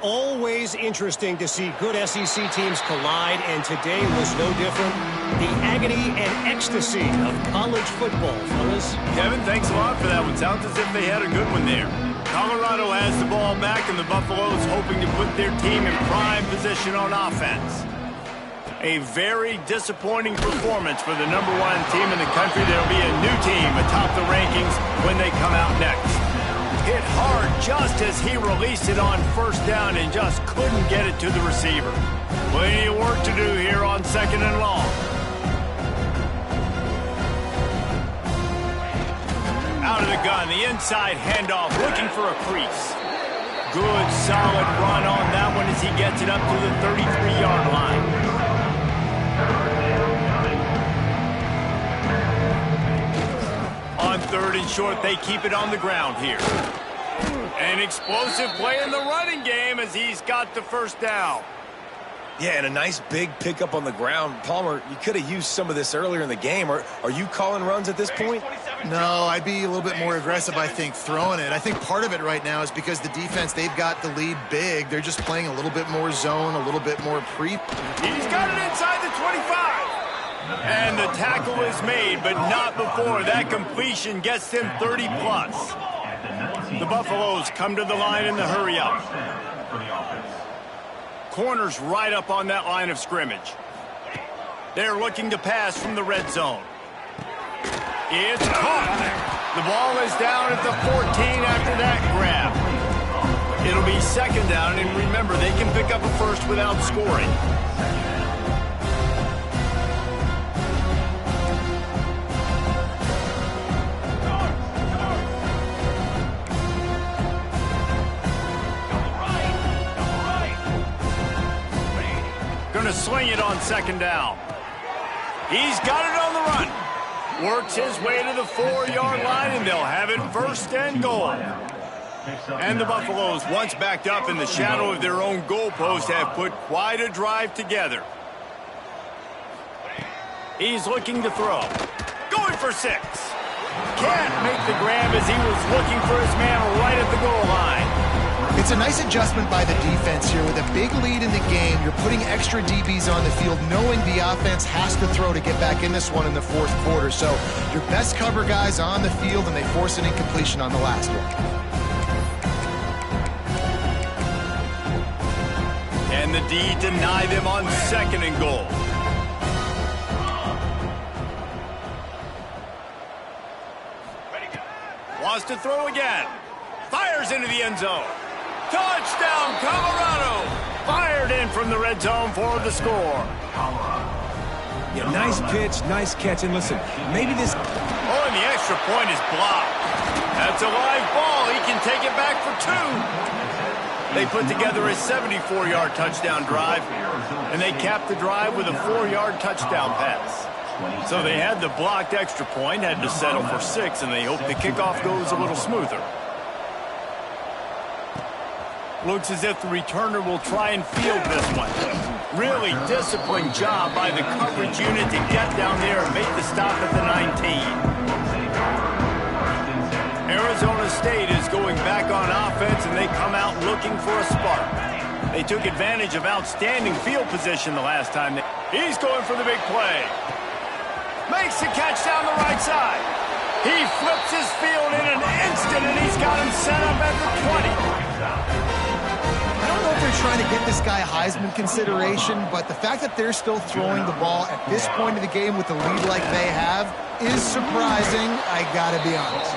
Always interesting to see good SEC teams collide, and today was no different. The agony and ecstasy of college football, fellas. Kevin, thanks a lot for that one. Sounds as if they had a good one there. Colorado has the ball back, and the Buffaloes hoping to put their team in prime position on offense. A very disappointing performance for the #1 team in the country. There'll be a new team atop the rankings when they come out next. Hit hard just as he released it on first down and just couldn't get it to the receiver. Plenty of work to do here on 2nd and long. Out of the gun, the inside handoff, looking for a crease. Good, solid run on that one as he gets it up to the 33-yard line. On 3rd and short, they keep it on the ground here. An explosive play in the running game as he's got the first down. Yeah, and a nice big pickup on the ground. Palmer, you could have used some of this earlier in the game. Are you calling runs at this point? No, I'd be a little bit more aggressive, I think, throwing it. I think part of it right now is because the defense, they've got the lead big. They're just playing a little bit more zone, a little bit more pre. He's got it inside the 25. And the tackle is made, but not before that completion gets them 30-plus. The Buffaloes come to the line in the hurry-up. Corners right up on that line of scrimmage. They're looking to pass from the red zone. It's caught. The ball is down at the 14 after that grab. It'll be 2nd down, and remember, they can pick up a first without scoring. Gonna sling it on 2nd down. He's got it on the run. Works his way to the 4-yard line, and they'll have it 1st and goal. And the Buffaloes, once backed up in the shadow of their own goalpost, have put quite a drive together. He's looking to throw. Going for 6. Can't make the grab as he was looking for his man right at the goal line. It's a nice adjustment by the defense here. With a big lead in the game, you're putting extra DBs on the field, knowing the offense has to throw to get back in this one in the 4th quarter. So your best cover guys on the field, and they force an incompletion on the last one. And the D deny them on 2nd and goal. Wants to throw again. Fires into the end zone. Touchdown, Colorado! Fired in from the red zone for the score. Yeah, nice pitch, nice catch, and listen, maybe this... Oh, and the extra point is blocked. That's a live ball. He can take it back for 2. They put together a 74-yard touchdown drive, and they capped the drive with a 4-yard touchdown pass. So they had the blocked extra point, had to settle for 6, and they hope the kickoff goes a little smoother. Looks as if the returner will try and field this one. Really disciplined job by the coverage unit to get down there and make the stop at the 19. Arizona State is going back on offense, and they come out looking for a spark. They took advantage of outstanding field position the last time. He's going for the big play. Makes the catch down the right side. He flips his field in an instant, and he's got him set up at the 20. I don't know if they're trying to get this guy Heisman consideration, but the fact that they're still throwing the ball at this point of the game with the lead like they have is surprising, I gotta be honest.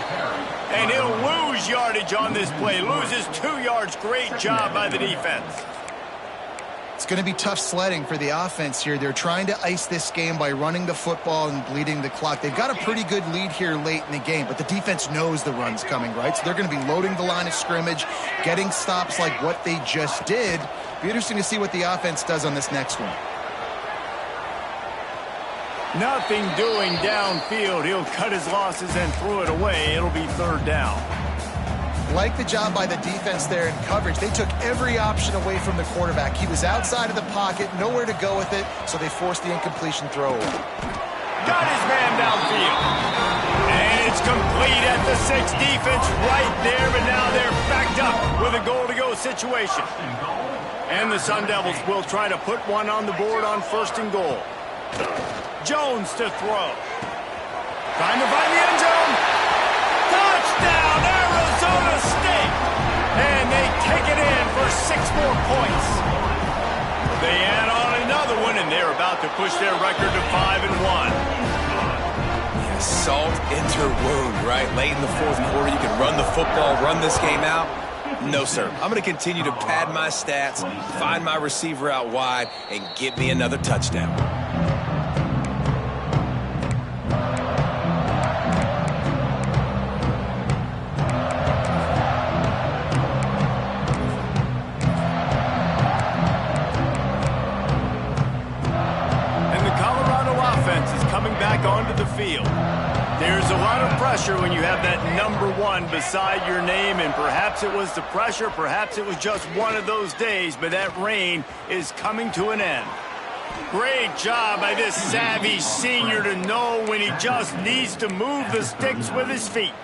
And he'll lose yardage on this play. Loses 2 yards. Great job by the defense. It's going to be tough sledding for the offense here. They're trying to ice this game by running the football and bleeding the clock. They've got a pretty good lead here late in the game, but the defense knows the run's coming, right? So they're going to be loading the line of scrimmage, getting stops like what they just did. Be interesting to see what the offense does on this next one. Nothing doing downfield. He'll cut his losses and throw it away. It'll be 3rd down. Like the job by the defense there in coverage. They took every option away from the quarterback. He was outside of the pocket, nowhere to go with it, so they forced the incompletion throw away. Got his man downfield. And it's complete at the 6. Defense right there, but now they're backed up with a goal-to-go situation. And the Sun Devils will try to put one on the board on 1st and goal. Jones to throw. Trying to find the end zone. Touchdown, Arizona State! And they take it in for 6 more points. They add on another one, and they're about to push their record to 5-1. Salt into wound, right? Late in the fourth quarter, you can run the football, run this game out. No, sir. I'm going to continue to pad my stats, find my receiver out wide, and get me another touchdown. And the Colorado offense is coming back onto the field. There's a lot of pressure when you have that number 1 beside your name, and perhaps it was the pressure, perhaps it was just one of those days, but that reign is coming to an end. Great job by this savvy senior to know when he just needs to move the sticks with his feet.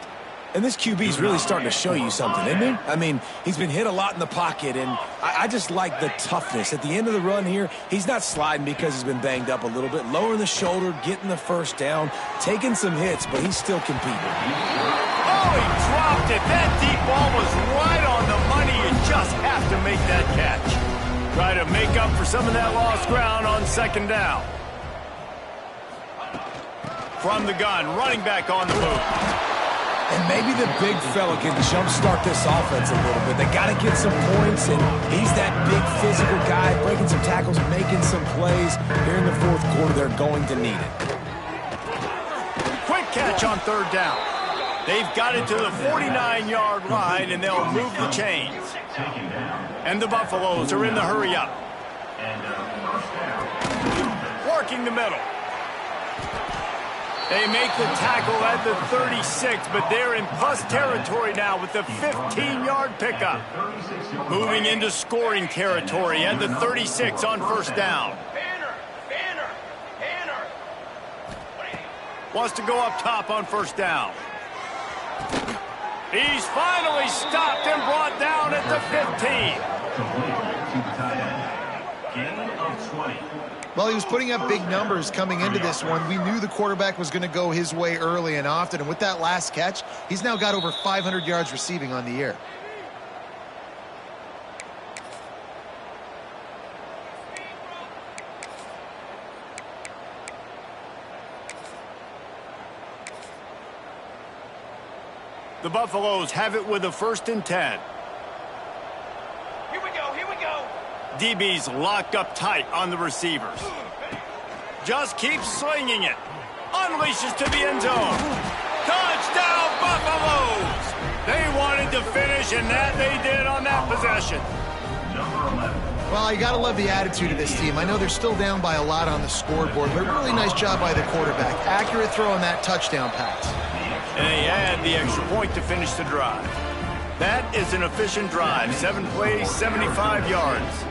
And this QB's really starting to show you something, isn't he? I mean, he's been hit a lot in the pocket, and I just like the toughness. At the end of the run here, he's not sliding because he's been banged up a little bit. Lowering the shoulder, getting the first down, taking some hits, but he's still competing. Oh, he dropped it. That deep ball was right on the money. You just have to make that catch. Try to make up for some of that lost ground on second down. From the gun, running back on the move. And maybe the big fella can jumpstart this offense a little bit. They got to get some points, and he's that big physical guy, breaking some tackles, making some plays. Here in the fourth quarter, they're going to need it. Quick catch on third down. They've got it to the 49-yard line, and they'll move the chains. And the Buffaloes are in the hurry-up. Working the middle. They make the tackle at the 36, but they're in plus territory now with the 15-yard pickup. Moving into scoring territory at the 36 on first down. Wants to go up top on first down. He's finally stopped and brought down at the 15. Gain of 20. Well, he was putting up big numbers coming into this one. We knew the quarterback was going to go his way early and often. And with that last catch, he's now got over 500 yards receiving on the year. The Buffaloes have it with a 1st and 10. Here we go, here we go. DB's locked up tight on the receivers. Just keeps slinging it. Unleashes to the end zone. Touchdown, Buffaloes! They wanted to finish, and that they did on that possession. Well, you got to love the attitude of this team. I know they're still down by a lot on the scoreboard, but a really nice job by the quarterback. Accurate throw on that touchdown pass. And they add the extra point to finish the drive. That is an efficient drive. 7 plays, 75 yards.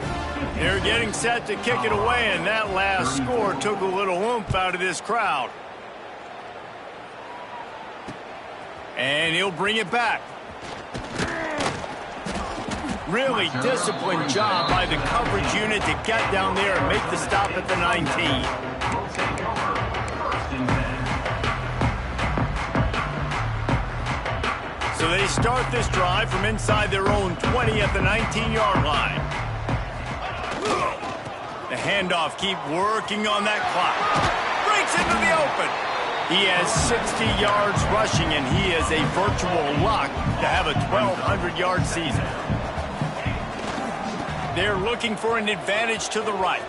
They're getting set to kick it away, and that last score took a little oomph out of this crowd. And he'll bring it back. Really disciplined job by the coverage unit to get down there and make the stop at the 19. So they start this drive from inside their own 20 at the 19-yard line. The handoff, keep working on that clock. Breaks into the open. He has 60 yards rushing, and he is a virtual lock to have a 1,200-yard season. They're looking for an advantage to the right.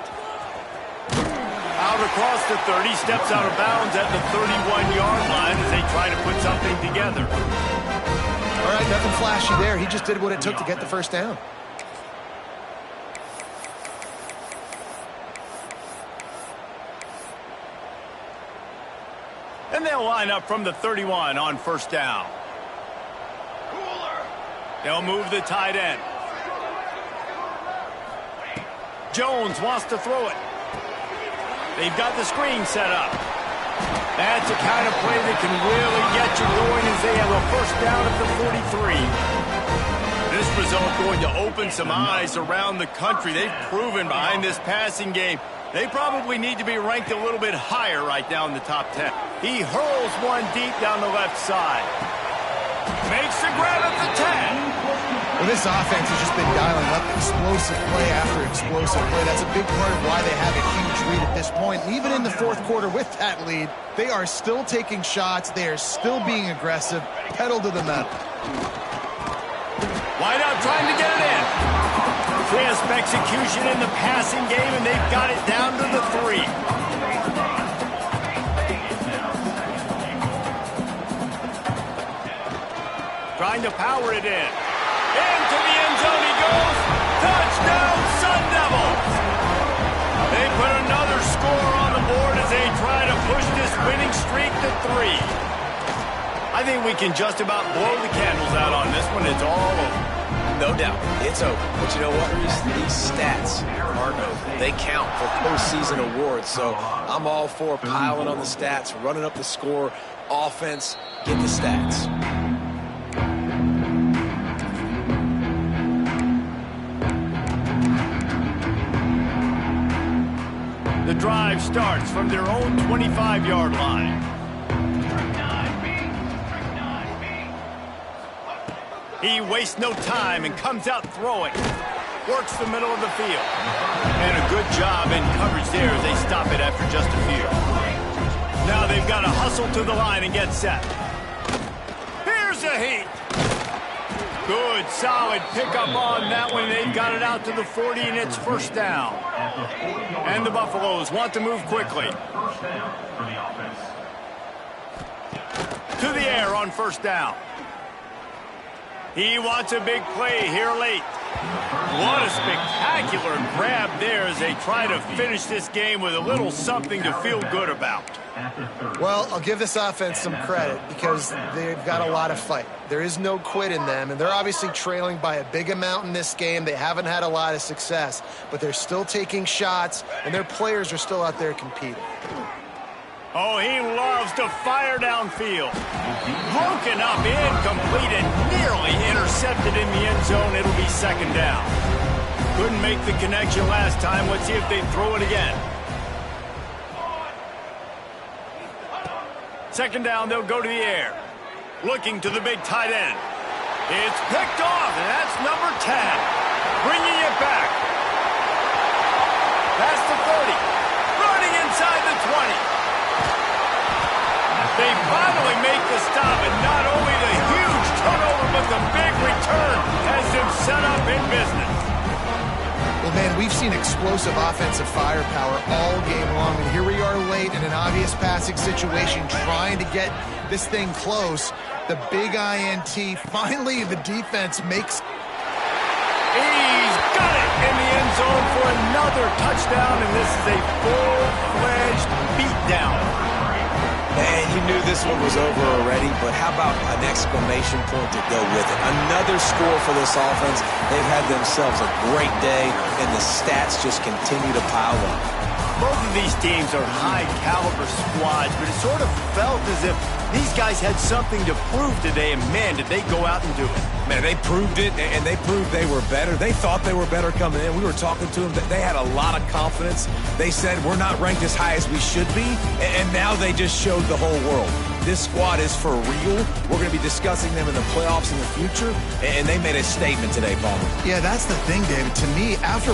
Out across the 30, steps out of bounds at the 31-yard line as they try to put something together. All right, nothing flashy there. He just did what it took to get the first down. And they'll line up from the 31 on first down. They'll move the tight end. Jones wants to throw it. They've got the screen set up. That's the kind of play that can really get you going as they have a first down at the 43. This result going to open some eyes around the country. They've proven behind this passing game they probably need to be ranked a little bit higher right now in the top 10. He hurls one deep down the left side. Makes the grab at the 10. This offense has just been dialing up explosive play after explosive play. That's a big part of why they have a huge lead at this point. Even in the fourth quarter with that lead, they are still taking shots. They are still being aggressive, pedal to the metal. Wide out trying to get it in. Crisp execution in the passing game, and they've got it down to the 3. Trying to power it in. Into the end zone he goes. Touchdown, Sun Devils! They put another score on the board as they try to push this winning streak to 3. I think we can just about blow the candles out on this one. It's all over. No doubt, it's over. But you know what, Reese? These stats aren't over. They count for postseason awards, so I'm all for piling on the stats, running up the score. Offense, get the stats. The drive starts from their own 25-yard line. He wastes no time and comes out throwing. Works the middle of the field. And a good job in coverage there as they stop it after just a few. Now they've got to hustle to the line and get set. Here's a heat. Good, solid pickup on that one. They've got it out to the 40, and it's first down. And the Buffaloes want to move quickly. First down for the offense. To the air on first down. He wants a big play here late. What a spectacular grab there as they try to finish this game with a little something to feel good about. Well, I'll give this offense some credit because they've got a lot of fight. There is no quit in them, and they're obviously trailing by a big amount in this game. They haven't had a lot of success, but they're still taking shots, and their players are still out there competing. Oh, he loves to fire downfield. Broken up, incomplete, and nearly intercepted in the end zone. It'll be second down. Couldn't make the connection last time. Let's see if they throw it again. Second down, they'll go to the air. Looking to the big tight end. It's picked off, and that's number 10. Bringing it back. Past the 30. Running inside the 20. They finally make the stop, and not only the huge turnover, but the big return has them set up in business. Well, man, we've seen explosive offensive firepower all game long, and here we are late in an obvious passing situation trying to get this thing close. The big INT, finally the defense makes... He's got it in the end zone for another touchdown, and this is a full-fledged beatdown. And you knew this one was over already, but how about an exclamation point to go with it? Another score for this offense. They've had themselves a great day, and the stats just continue to pile up. Both of these teams are high-caliber squads, but it sort of felt as if these guys had something to prove today, and man, did they go out and do it. Man, they proved it, and they proved they were better. They thought they were better coming in. We were talking to them. They had a lot of confidence. They said, we're not ranked as high as we should be, and now they just showed the whole world. This squad is for real. We're going to be discussing them in the playoffs in the future, and they made a statement today, Palmer. Yeah, that's the thing, David. To me, after